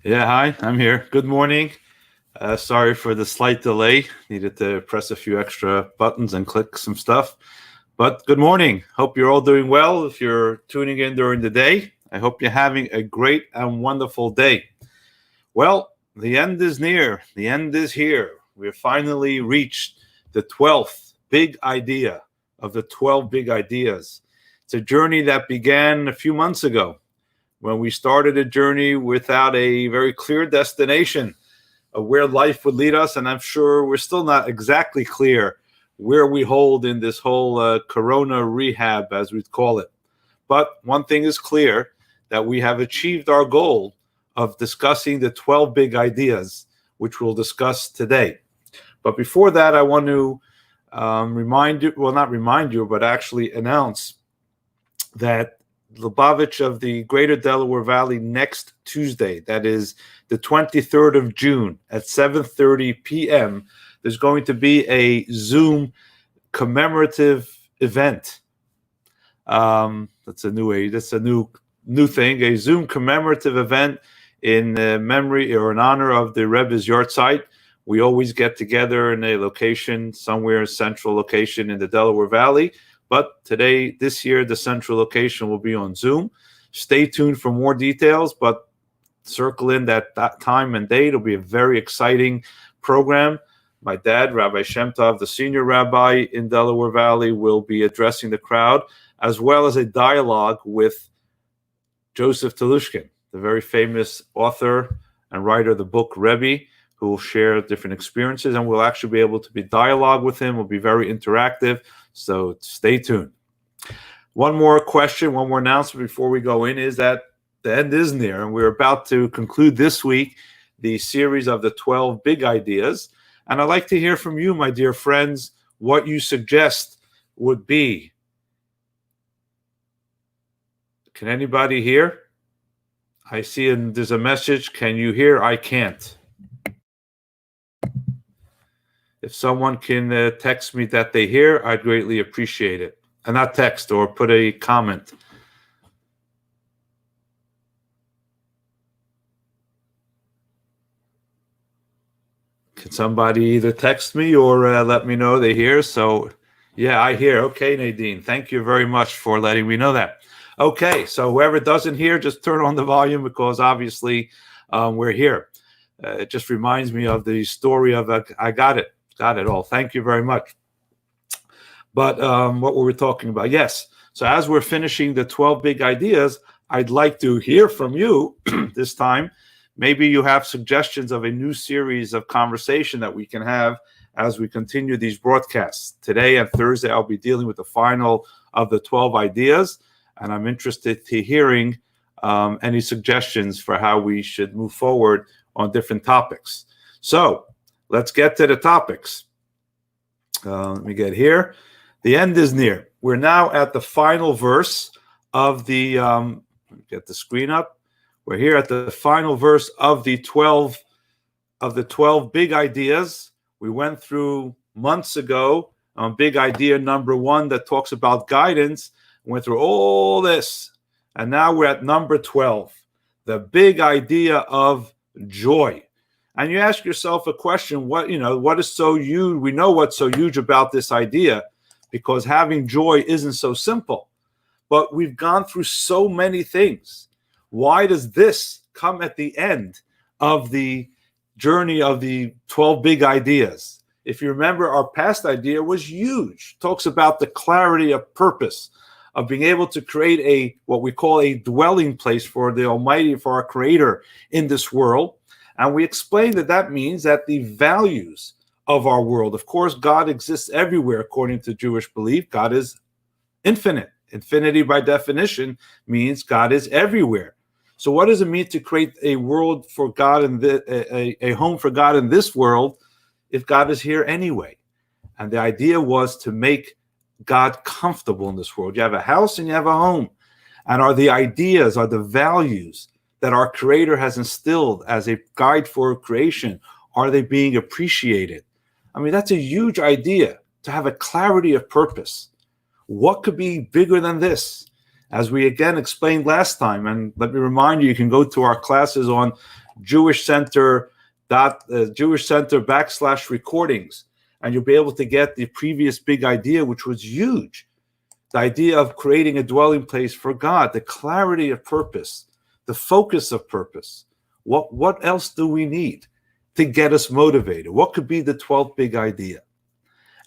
Yeah, hi, I'm here. Good morning. Sorry for the slight delay. Needed to press a few extra buttons and click some stuff. But good morning. Hope you're all doing well. If you're tuning in during the day, I hope you're having a great and wonderful day. Well, the end is near. The end is here. We've finally reached the 12th big idea of the 12 big ideas. It's a journey that began a few months ago when we started a journey without a very clear destination of where life would lead us. And I'm sure we're still not exactly clear where we hold in this whole corona rehab, as we'd call it. But one thing is clear, that we have achieved our goal of discussing the 12 big ideas, which we'll discuss today. But before that, I want to remind you, well, not remind you, but actually announce that Lubavitch of the Greater Delaware Valley next Tuesday, that is the 23rd of June at 7:30 p.m., there's going to be a Zoom commemorative event. That's a new thing, a Zoom commemorative event in memory or in honor of the Rebbe's Yahrzeit. We always get together in a location, somewhere central location in the Delaware Valley. But today, this year, the central location will be on Zoom. Stay tuned for more details, but circle in that time and date. It'll be a very exciting program. My dad, Rabbi Shem Tov, the senior rabbi in Delaware Valley, will be addressing the crowd, as well as a dialogue with Joseph Telushkin, the very famous author and writer of the book Rebbe, who will share different experiences, and we'll actually be able to be dialogue with him. We'll be very interactive. So stay tuned. One more question, one more announcement before we go in is that the end is near, and we're about to conclude this week the series of the 12 big ideas. And I'd like to hear from you, my dear friends, what you suggest would be. Can anybody hear? I see there's a message. Can you hear? I can't. If someone can text me that they hear, I'd greatly appreciate it. And not text, or put a comment. Can somebody either text me or let me know they hear? So, yeah, I hear. Okay, Nadine, thank you very much for letting me know that. Okay, so whoever doesn't hear, just turn on the volume, because obviously we're here. It just reminds me of the story of I got it all. Thank you very much. But what were we talking about? Yes. So as we're finishing the 12 big ideas, I'd like to hear from you this time. Maybe you have suggestions of a new series of conversation that we can have as we continue these broadcasts. Today and Thursday, I'll be dealing with the final of the 12 ideas, and I'm interested to hearing any suggestions for how we should move forward on different topics. So let's get to the topics. Let me get here. The end is near. We're now at the final verse of the, get the screen up. We're here at the final verse of the 12 big ideas. We went through months ago on big idea number 1 that talks about guidance. We went through all this, and now we're at number 12, the big idea of joy. And you ask yourself a question, what is so huge? We know what's so huge about this idea, because having joy isn't so simple. But we've gone through so many things. Why does this come at the end of the journey of the 12 big ideas? If you remember, our past idea was huge. It talks about the clarity of purpose, of being able to create what we call a dwelling place for the Almighty, for our Creator in this world. And we explained that means that the values of our world, of course, God exists everywhere according to Jewish belief. God is infinite. Infinity, by definition, means God is everywhere. So what does it mean to create a world for God and a home for God in this world if God is here anyway? And the idea was to make God comfortable in this world. You have a house and you have a home. And are the ideas, are the values that our Creator has instilled as a guide for creation, are they being appreciated? I mean, that's a huge idea, to have a clarity of purpose. What could be bigger than this? As we again explained last time, and let me remind you, you can go to our classes on Jewish Center /recordings, and you'll be able to get the previous big idea, which was huge. The idea of creating a dwelling place for God, the clarity of purpose, the focus of purpose. What else do we need to get us motivated? What could be the 12th big idea?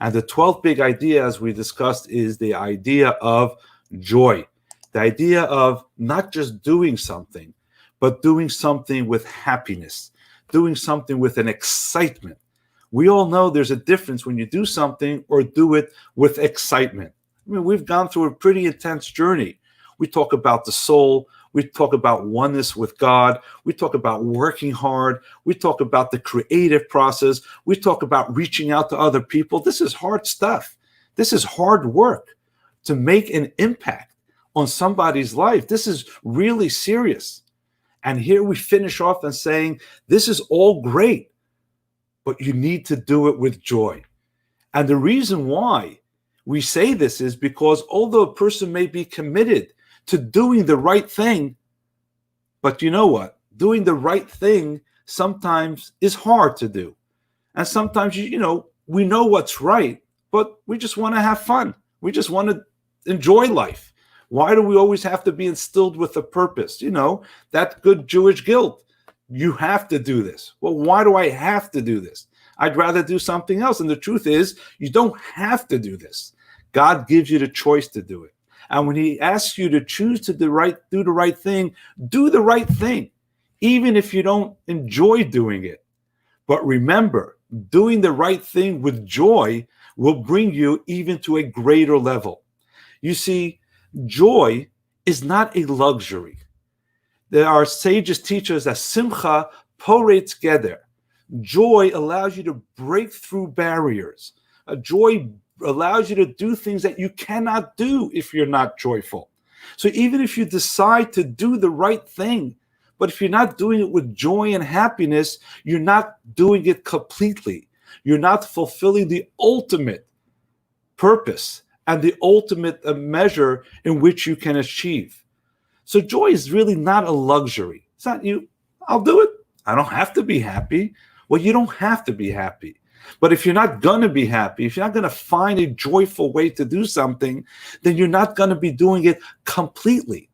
And the 12th big idea, as we discussed, is the idea of joy. The idea of not just doing something, but doing something with happiness, doing something with an excitement. We all know there's a difference when you do something or do it with excitement. I mean, we've gone through a pretty intense journey. We talk about the soul. We talk about oneness with God. We talk about working hard. We talk about the creative process. We talk about reaching out to other people. This is hard stuff. This is hard work to make an impact on somebody's life. This is really serious. And here we finish off and saying, this is all great, but you need to do it with joy. And the reason why we say this is because although a person may be committed to doing the right thing, but you know what? Doing the right thing sometimes is hard to do. And sometimes, we know what's right, but we just want to have fun. We just want to enjoy life. Why do we always have to be instilled with a purpose? That good Jewish guilt. You have to do this. Well, why do I have to do this? I'd rather do something else. And the truth is, you don't have to do this. God gives you the choice to do it. And when he asks you to choose to do the right thing, do the right thing, even if you don't enjoy doing it. But remember, doing the right thing with joy will bring you even to a greater level. You see, joy is not a luxury. There are sages teach us that simcha poretz geder. Joy allows you to break through barriers. Joy allows you to do things that you cannot do if you're not joyful. So even if you decide to do the right thing, but if you're not doing it with joy and happiness, you're not doing it completely. You're not fulfilling the ultimate purpose and the ultimate measure in which you can achieve. So joy is really not a luxury. It's not I'll do it. I don't have to be happy. Well, you don't have to be happy. But if you're not going to be happy, if you're not going to find a joyful way to do something, then you're not going to be doing it completely.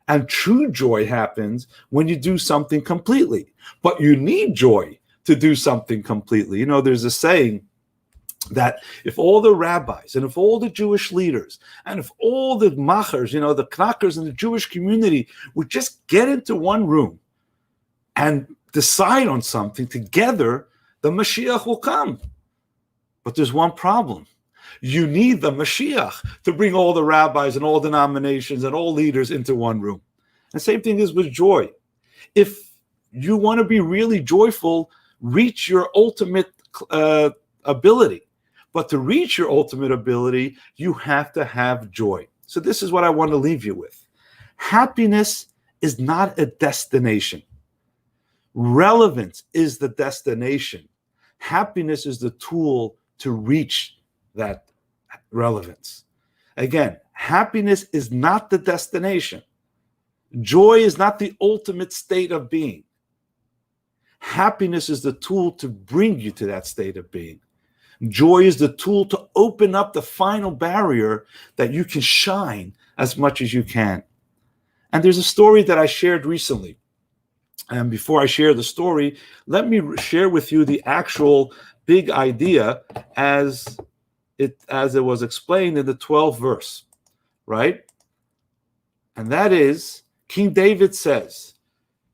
And true joy happens when you do something completely. But you need joy to do something completely. There's a saying that if all the rabbis and if all the Jewish leaders and if all the machers, the knackers in the Jewish community would just get into one room and decide on something together, the Mashiach will come. But there's one problem. You need the Mashiach to bring all the rabbis and all denominations and all leaders into one room. And the same thing is with joy. If you want to be really joyful, reach your ultimate ability. But to reach your ultimate ability, you have to have joy. So this is what I want to leave you with. Happiness is not a destination. Relevance is the destination. Happiness is the tool to reach that relevance. Again, happiness is not the destination. Joy is not the ultimate state of being. Happiness is the tool to bring you to that state of being. Joy is the tool to open up the final barrier that you can shine as much as you can. And there's a story that I shared recently. And before I share the story, let me share with you the actual big idea as it was explained in the 12th verse, right? And that is, King David says,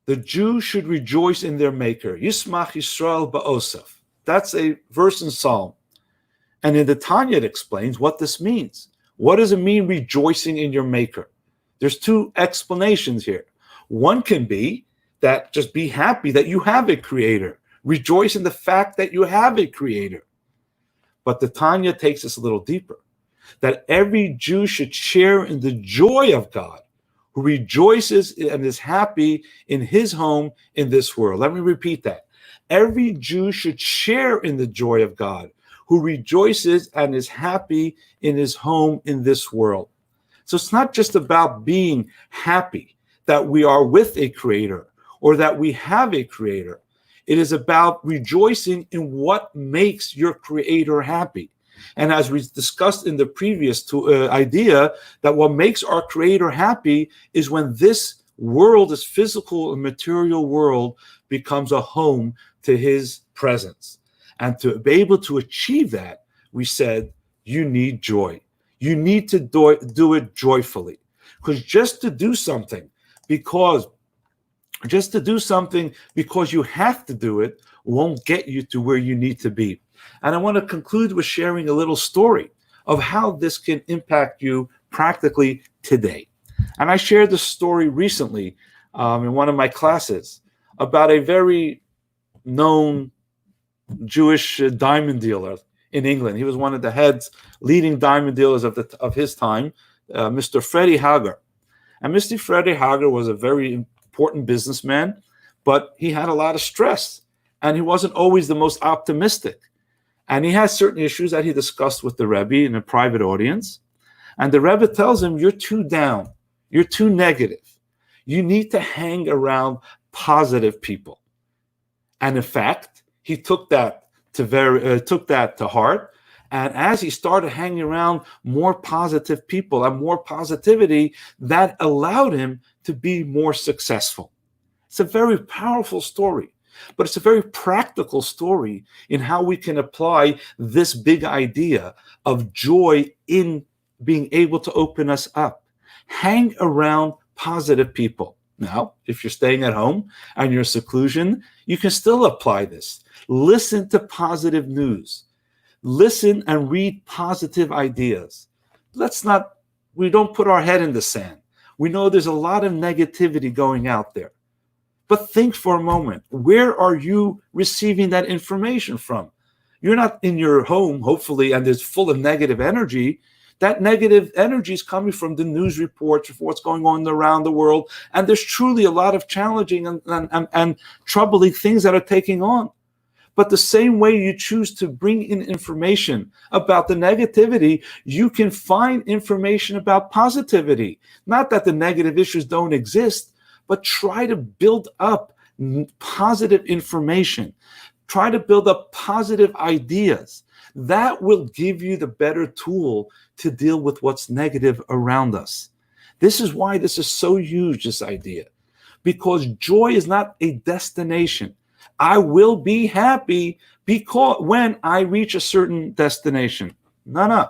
the Jew should rejoice in their maker. Yismach Yisrael ba'osaf. That's a verse in Psalm. And in the Tanya, it explains what this means. What does it mean, rejoicing in your maker? There's two explanations here. One can be that just be happy that you have a creator. Rejoice in the fact that you have a creator. But the Tanya takes us a little deeper. That every Jew should share in the joy of God, who rejoices and is happy in his home in this world. Let me repeat that. Every Jew should share in the joy of God, who rejoices and is happy in his home in this world. So it's not just about being happy that we are with a creator. or that we have a creator. It is about rejoicing in what makes your creator happy. And as we discussed in the previous idea, that what makes our creator happy is when this world, this physical and material world, becomes a home to his presence. And to be able to achieve that, we said, you need joy. You need to do it joyfully. Because just to do something because you have to do it won't get you to where you need to be. And I want to conclude with sharing a little story of how this can impact you practically today. And I shared this story recently in one of my classes about a very known Jewish diamond dealer in England. He was one of the leading diamond dealers of his time, Mr. Freddie Hager. And Mr. Freddie Hager was a very important businessman, but he had a lot of stress, and he wasn't always the most optimistic. And he has certain issues that he discussed with the Rebbe in a private audience. And the Rebbe tells him, you're too down. You're too negative. You need to hang around positive people. And in fact, he took that to heart. And as he started hanging around more positive people and more positivity, that allowed him to be more successful. It's a very powerful story, but it's a very practical story in how we can apply this big idea of joy in being able to open us up. Hang around positive people. Now, if you're staying at home and you're in seclusion, you can still apply this. Listen to positive news. Listen and read positive ideas. We don't put our head in the sand. We know there's a lot of negativity going out there. But think for a moment, where are you receiving that information from? You're not in your home, hopefully, and it's full of negative energy. That negative energy is coming from the news reports of what's going on around the world. And there's truly a lot of challenging and troubling things that are taking on. But the same way you choose to bring in information about the negativity, you can find information about positivity. Not that the negative issues don't exist, but try to build up positive information. Try to build up positive ideas. That will give you the better tool to deal with what's negative around us. This is why this is so huge, this idea. Because joy is not a destination. I will be happy because when I reach a certain destination. No.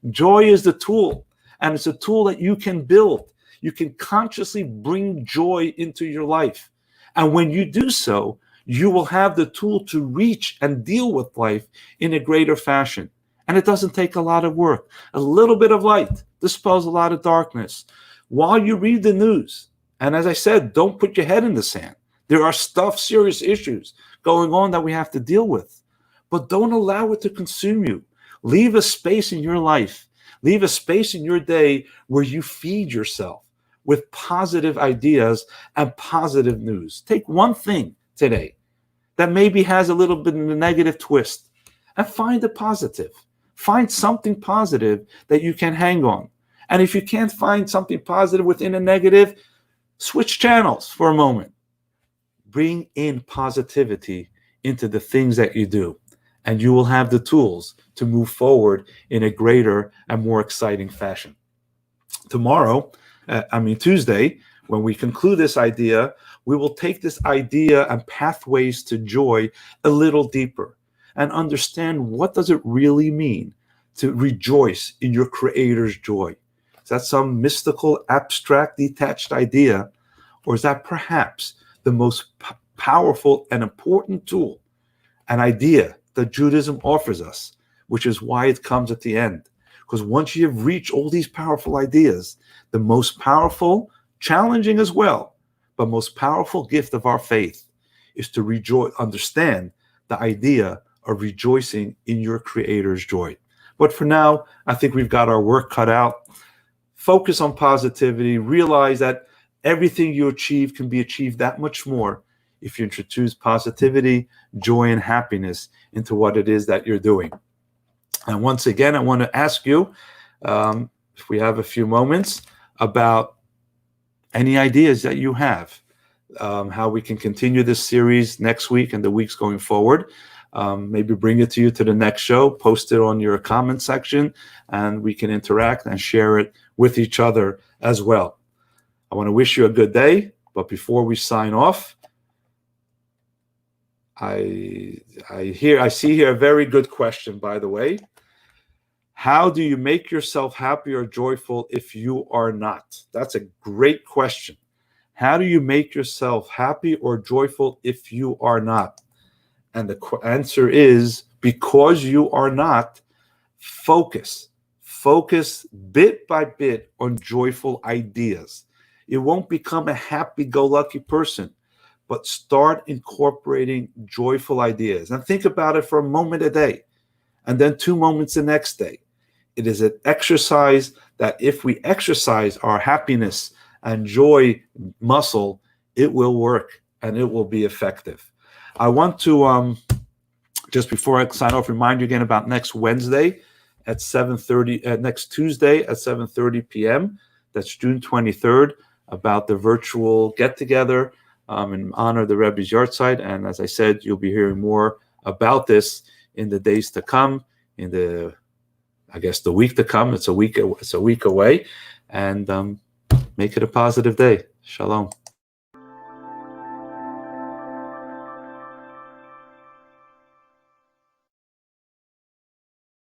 Joy is the tool, and it's a tool that you can build. You can consciously bring joy into your life. And when you do so, you will have the tool to reach and deal with life in a greater fashion. And it doesn't take a lot of work. A little bit of light dispels a lot of darkness. While you read the news, and as I said, don't put your head in the sand. There are serious issues going on that we have to deal with. But don't allow it to consume you. Leave a space in your life. Leave a space in your day where you feed yourself with positive ideas and positive news. Take one thing today that maybe has a little bit of a negative twist and find a positive. Find something positive that you can hang on. And if you can't find something positive within a negative, switch channels for a moment. Bring in positivity into the things that you do, and you will have the tools to move forward in a greater and more exciting fashion. Tuesday, when we conclude this idea, we will take this idea and pathways to joy a little deeper and understand what does it really mean to rejoice in your Creator's joy. Is that some mystical, abstract, detached idea, or is that perhaps the most powerful and important tool, an idea that Judaism offers us, which is why it comes at the end? Because once you have reached all these powerful ideas, the most powerful, challenging as well, but most powerful gift of our faith is to understand the idea of rejoicing in your Creator's joy. But for now, I think we've got our work cut out. Focus on positivity. Realize that everything you achieve can be achieved that much more if you introduce positivity, joy, and happiness into what it is that you're doing. And once again, I want to ask you, if we have a few moments, about any ideas that you have how we can continue this series next week and the weeks going forward. Maybe bring it to you to the next show, post it on your comment section, and we can interact and share it with each other as well. I want to wish you a good day, but before we sign off, I see here a very good question, by the way. How do you make yourself happy or joyful if you are not? That's a great question. How do you make yourself happy or joyful if you are not? And the answer is, because you are not, focus bit by bit on joyful ideas. It won't become a happy-go-lucky person, but start incorporating joyful ideas. And think about it for a moment a day, and then 2 moments the next day. It is an exercise that if we exercise our happiness and joy muscle, it will work and it will be effective. I want to, just before I sign off, remind you again about next Wednesday at 7:30, next Tuesday at 7:30 p.m. That's June 23rd, about the virtual get-together in honor of the Rebbe's Yahrzeit. And as I said, you'll be hearing more about this in the days to come, in the, I guess, the week to come. It's a week away. And make it a positive day. Shalom.